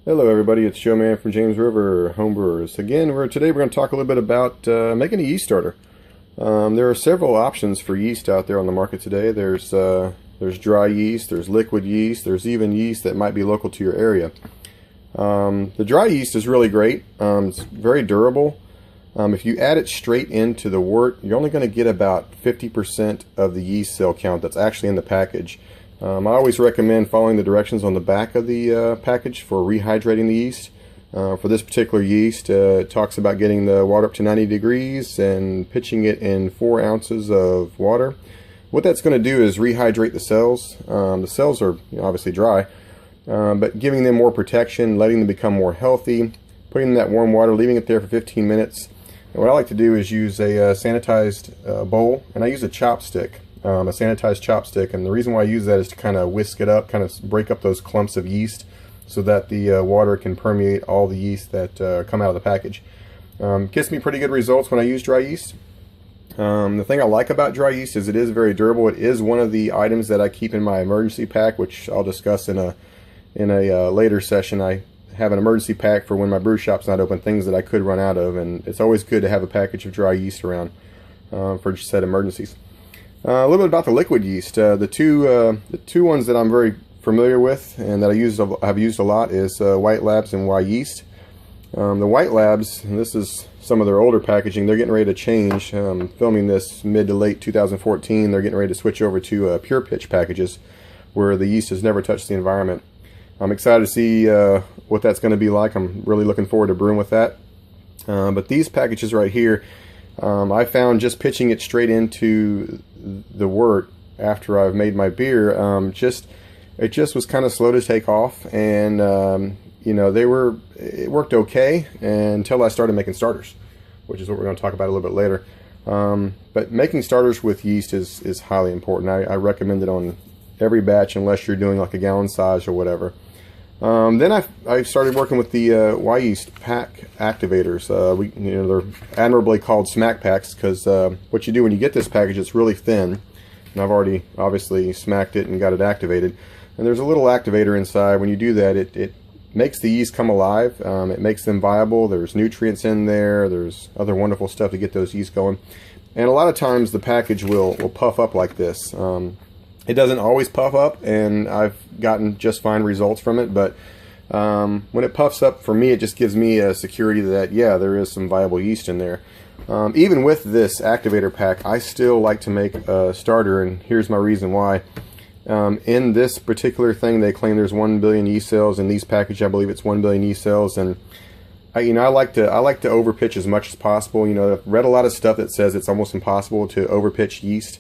Hello everybody, it's Joe Man from James River Homebrewers. Again, today we're going to talk a little bit about making a yeast starter. There are several options for yeast out there on the market today. There's dry yeast, there's liquid yeast, there's even yeast that might be local to your area. The dry yeast is really great. It's very durable. If you add it straight into the wort, you're only going to get about 50% of the yeast cell count that's actually in the package. I always recommend following the directions on the back of the package for rehydrating the yeast. For this particular yeast, it talks about getting the water up to 90 degrees and pitching it in 4 ounces of water. What that's going to do is rehydrate the cells. The cells are obviously dry, but giving them more protection, letting them become more healthy, putting them in that warm water, leaving it there for 15 minutes. And what I like to do is use a sanitized bowl, and I use a chopstick. A sanitized chopstick, and the reason why I use that is to kind of whisk it up, kind of break up those clumps of yeast so that the water can permeate all the yeast that come out of the package. Gets me pretty good results when I use dry yeast. The thing I like about dry yeast is it is very durable. It is one of the items that I keep in my emergency pack, which I'll discuss in a later session. I have an emergency pack for when my brew shop's not open, things that I could run out of, and it's always good to have a package of dry yeast around for just said emergencies. A little bit about the liquid yeast. The two ones that I'm very familiar with and that I've used a lot is White Labs and Wyeast. The White Labs, and this is some of their older packaging, they're getting ready to change. Filming this mid to late 2014, they're getting ready to switch over to Pure Pitch packages where the yeast has never touched the environment. I'm excited to see what that's going to be like. I'm really looking forward to brewing with that. But these packages right here, I found just pitching it straight into the wort after I've made my beer, it just was kind of slow to take off, and you know, it worked okay until I started making starters, which is what we're going to talk about a little bit later. But making starters with yeast is highly important. I recommend it on every batch unless you're doing like a gallon size or whatever. Then I started working with the Wyeast pack activators. They're admirably called smack packs because what you do when you get this package, it's really thin, and I've already obviously smacked it and got it activated. And there's a little activator inside. When you do that, it makes the yeast come alive. It makes them viable. There's nutrients in there. There's other wonderful stuff to get those yeast going. And a lot of times the package will puff up like this. It doesn't always puff up, and I've gotten just fine results from it, but when it puffs up, for me, it just gives me a security that, yeah, there is some viable yeast in there. Even with this activator pack, I still like to make a starter, and here's my reason why. In this particular thing, they claim there's 1 billion yeast cells. In these packages, I believe it's 1 billion yeast cells, and I like to overpitch as much as possible. I've read a lot of stuff that says it's almost impossible to overpitch yeast.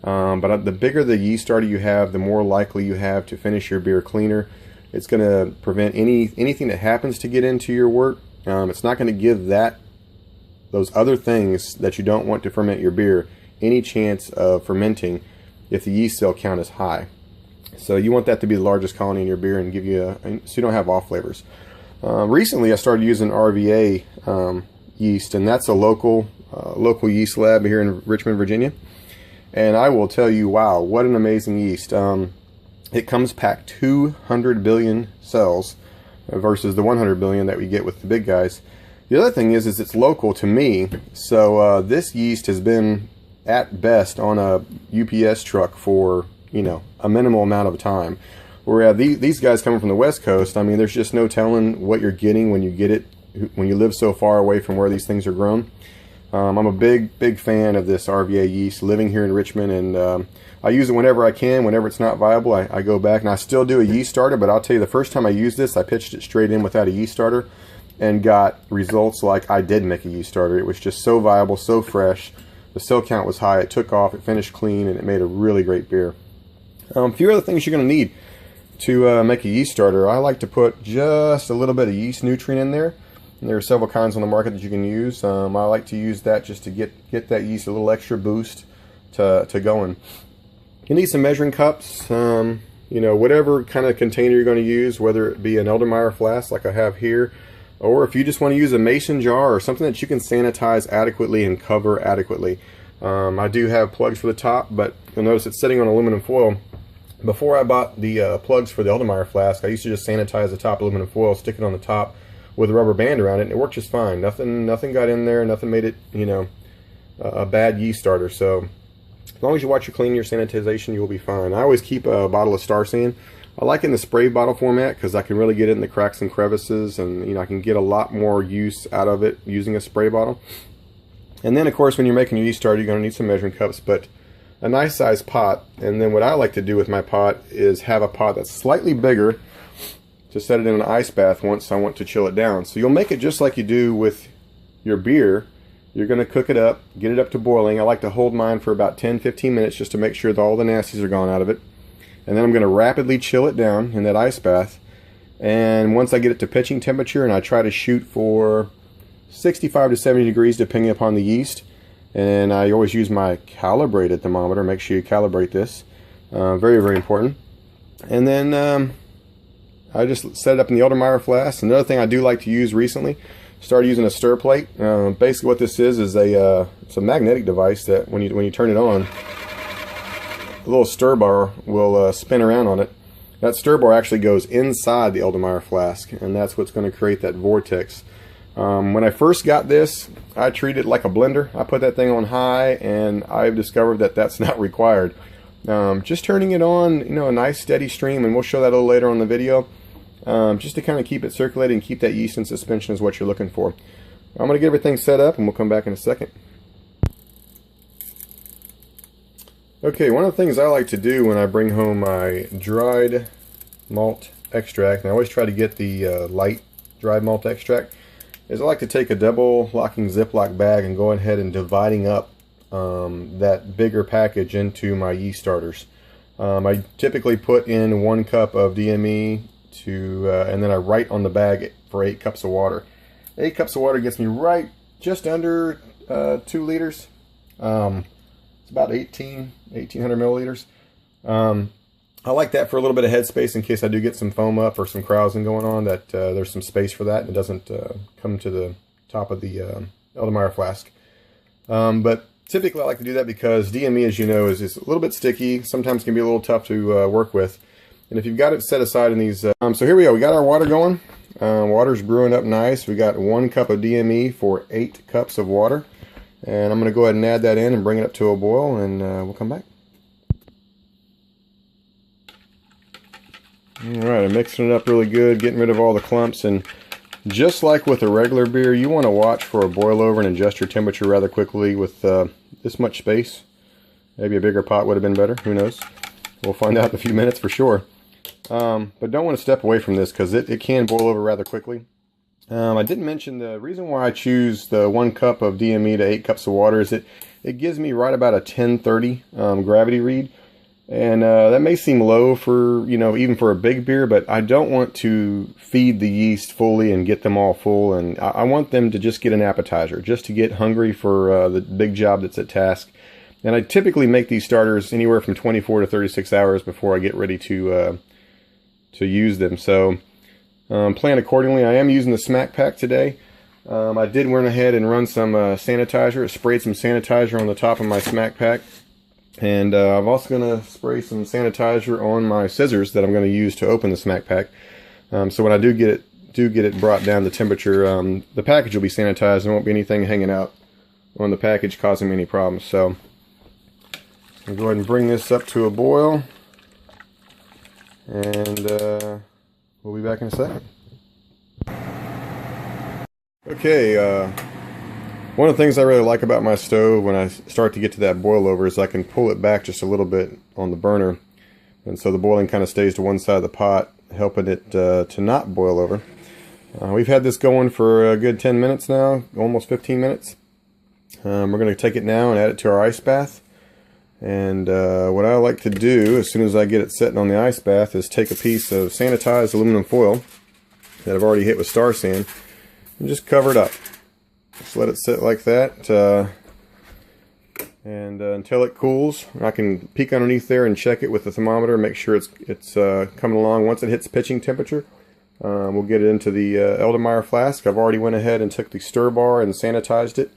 But the bigger the yeast starter you have, the more likely you have to finish your beer cleaner. It's going to prevent anything that happens to get into your wort. It's not going to give those other things that you don't want to ferment your beer any chance of fermenting if the yeast cell count is high. So you want that to be the largest colony in your beer and give you so you don't have off flavors. Recently, I started using RVA yeast, and that's a local yeast lab here in Richmond, Virginia. And I will tell you, wow, what an amazing yeast. It comes packed 200 billion cells versus the 100 billion that we get with the big guys. The other thing is it's local to me. So this yeast has been at best on a UPS truck for, a minimal amount of time. Whereas these guys coming from the West Coast, I mean, there's just no telling what you're getting when you get it, when you live so far away from where these things are grown. I'm a big fan of this RVA yeast, living here in Richmond, and I use it whenever I can. Whenever it's not viable, I go back, and I still do a yeast starter, but I'll tell you, the first time I used this, I pitched it straight in without a yeast starter and got results like I did make a yeast starter. It was just so viable, so fresh. The cell count was high, it took off, it finished clean, and it made a really great beer. A few other things you're going to need to make a yeast starter. I like to put just a little bit of yeast nutrient in there. And there are several kinds on the market that you can use. I like to use that just to get that yeast a little extra boost to going. You need some measuring cups, whatever kind of container you're going to use, whether it be an Eldermeyer flask like I have here, or if you just want to use a mason jar or something that you can sanitize adequately and cover adequately. I do have plugs for the top, but you'll notice it's sitting on aluminum foil. Before I bought the plugs for the Eldemeier flask, I used to just sanitize the top aluminum foil, stick it on the top with a rubber band around it, and it worked just fine. Nothing got in there, nothing made it, a bad yeast starter. So as long as you watch your cleaning, your sanitization, you'll be fine. I always keep a bottle of Star San. I like it in the spray bottle format because I can really get it in the cracks and crevices, and I can get a lot more use out of it using a spray bottle. And then, of course, when you're making your yeast starter, you're going to need some measuring cups, but a nice size pot. And then what I like to do with my pot is have a pot that's slightly bigger to set it in an ice bath once I want to chill it down. So you'll make it just like you do with your beer. You're going to cook it up, get it up to boiling. I like to hold mine for about 10-15 minutes just to make sure that all the nasties are gone out of it. And then I'm going to rapidly chill it down in that ice bath. And once I get it to pitching temperature, and I try to shoot for 65 to 70 degrees depending upon the yeast. And I always use my calibrated thermometer. Make sure you calibrate this. Very, very important. And then I just set it up in the Eldemeier flask. Another thing I do like to use recently, started using a stir plate. Basically what this is it's a magnetic device that when you turn it on, a little stir bar will spin around on it. That stir bar actually goes inside the Eldemeier flask, and that's what's going to create that vortex. When I first got this, I treated it like a blender. I put that thing on high, and I've discovered that that's not required. Just turning it on, a nice steady stream, and we'll show that a little later on in the video. Just to kind of keep it circulating and keep that yeast in suspension is what you're looking for. I'm going to get everything set up, and we'll come back in a second. Okay, one of the things I like to do when I bring home my dried malt extract, and I always try to get the light dried malt extract, is I like to take a double locking Ziploc bag and go ahead and dividing up that bigger package into my yeast starters. I typically put in 1 cup of DME and then I write on the bag for 8 cups of water. 8 cups of water gets me right just under 2 liters. It's about 1,800 milliliters. I like that for a little bit of headspace in case I do get some foam up or some krausen going on, that there's some space for that and it doesn't come to the top of the Eldemeier flask. But typically I like to do that because DME, as you know, is a little bit sticky, sometimes can be a little tough to work with. And if you've got it set aside in these... so here we go, we got our water going. Water's brewing up nice. We got 1 cup of DME for 8 cups of water. And I'm going to go ahead and add that in and bring it up to a boil, and we'll come back. Alright, I'm mixing it up really good, getting rid of all the clumps, and just like with a regular beer, you want to watch for a boil over and adjust your temperature rather quickly with this much space. Maybe a bigger pot would have been better, who knows. We'll find out in a few minutes for sure. But don't want to step away from this because it can boil over rather quickly. I didn't mention the reason why I choose the 1 cup of DME to 8 cups of water is it gives me right about a 1030 gravity read. And that may seem low for, even for a big beer, but I don't want to feed the yeast fully and get them all full. And I want them to just get an appetizer, just to get hungry for the big job that's at task. And I typically make these starters anywhere from 24 to 36 hours before I get ready to use them. So plan accordingly. I am using the Smack Pack today. I did went ahead and run some sanitizer. I sprayed some sanitizer on the top of my Smack Pack. And I'm also going to spray some sanitizer on my scissors that I'm going to use to open the Smack Pack. So when I do get it brought down to temperature, the package will be sanitized. There won't be anything hanging out on the package causing me any problems. So I'll go ahead and bring this up to a boil. And we'll be back in a second. Okay, one of the things I really like about my stove when I start to get to that boil over is I can pull it back just a little bit on the burner, and so the boiling kind of stays to one side of the pot, helping it to not boil over. We've had this going for a good 10 minutes now, almost 15 minutes. We're going to take it now and add it to our ice bath. And what I like to do as soon as I get it sitting on the ice bath is take a piece of sanitized aluminum foil that I've already hit with Star San and just cover it up. Just let it sit like that, and until it cools. I can peek underneath there and check it with the thermometer, make sure it's coming along. Once it hits pitching temperature, we'll get it into the Eldemeier flask. I've already went ahead and took the stir bar and sanitized it,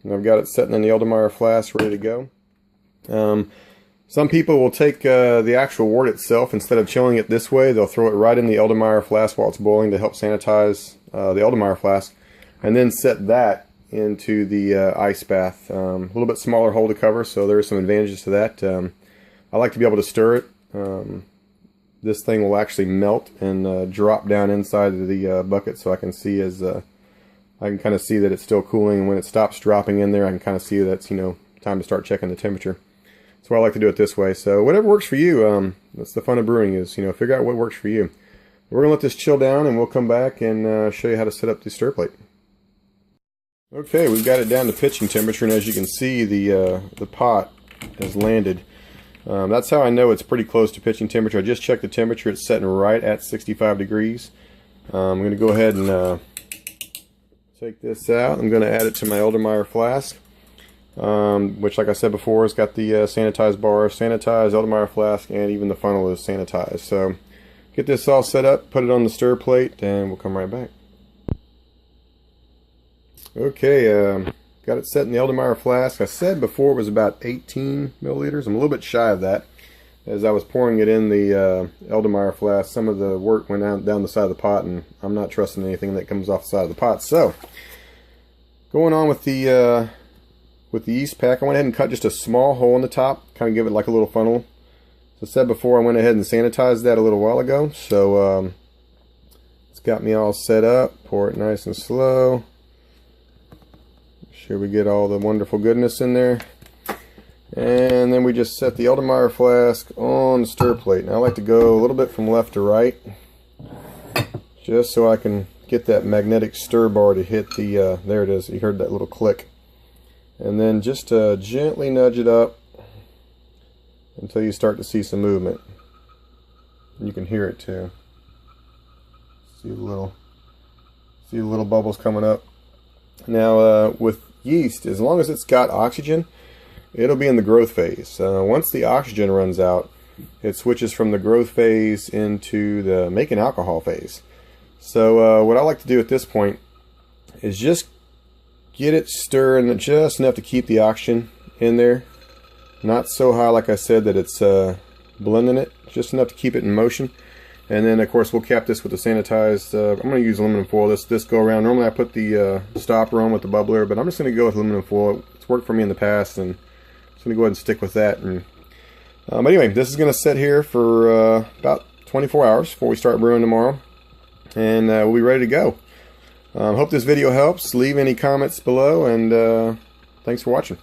and I've got it sitting in the Eldemeier flask ready to go. Some people will take the actual wort itself, instead of chilling it this way, they'll throw it right in the Eldermeyer flask while it's boiling to help sanitize the Eldermeyer flask, and then set that into the ice bath. A little bit smaller hole to cover, so there are some advantages to that. I like to be able to stir it. This thing will actually melt and drop down inside of the bucket, so I can see I can kind of see that it's still cooling, and when it stops dropping in there, I can kind of see that it's, time to start checking the temperature. So I like to do it this way. So whatever works for you, that's the fun of brewing, is figure out what works for you. We're gonna let this chill down, and we'll come back and show you how to set up the stir plate. Okay, we've got it down to pitching temperature, and as you can see, the pot has landed. That's how I know it's pretty close to pitching temperature. I just checked the temperature; it's setting right at 65 degrees. I'm going to go ahead and take this out. I'm going to add it to my Eldermeyer flask. Which, like I said before, has got the sanitized bar, sanitized Eldermeyer flask, and even the funnel is sanitized. So get this all set up, put it on the stir plate, and we'll come right back. Okay, got it set in the Eldermeyer flask. I said before it was about 18 milliliters. I'm a little bit shy of that. As I was pouring it in the Eldermeyer flask, some of the wort went down the side of the pot, and I'm not trusting anything that comes off the side of the pot. So, going on with the yeast pack, I went ahead and cut just a small hole in the top, kind of give it like a little funnel. As I said before, I went ahead and sanitized that a little while ago, so it's got me all set up. Pour it nice and slow. Make sure we get all the wonderful goodness in there. And then we just set the Eldermeyer flask on the stir plate. Now I like to go a little bit from left to right, just so I can get that magnetic stir bar to hit the, there it is, you heard that little click. And then just gently nudge it up until you start to see some movement. You can hear it too. See the little bubbles coming up. Now with yeast, as long as it's got oxygen, it'll be in the growth phase. Once the oxygen runs out, it switches from the growth phase into the making alcohol phase. So what I like to do at this point is just get it stirring just enough to keep the oxygen in there. Not so high, like I said, that it's blending it. Just enough to keep it in motion. And then, of course, we'll cap this with the sanitized. I'm going to use aluminum foil this go around. Normally I put the stopper on with the bubbler, but I'm just going to go with aluminum foil. It's worked for me in the past, and I'm just going to go ahead and stick with that. And but anyway, this is going to sit here for about 24 hours before we start brewing tomorrow. And we'll be ready to go. Hope this video helps. Leave any comments below, and thanks for watching.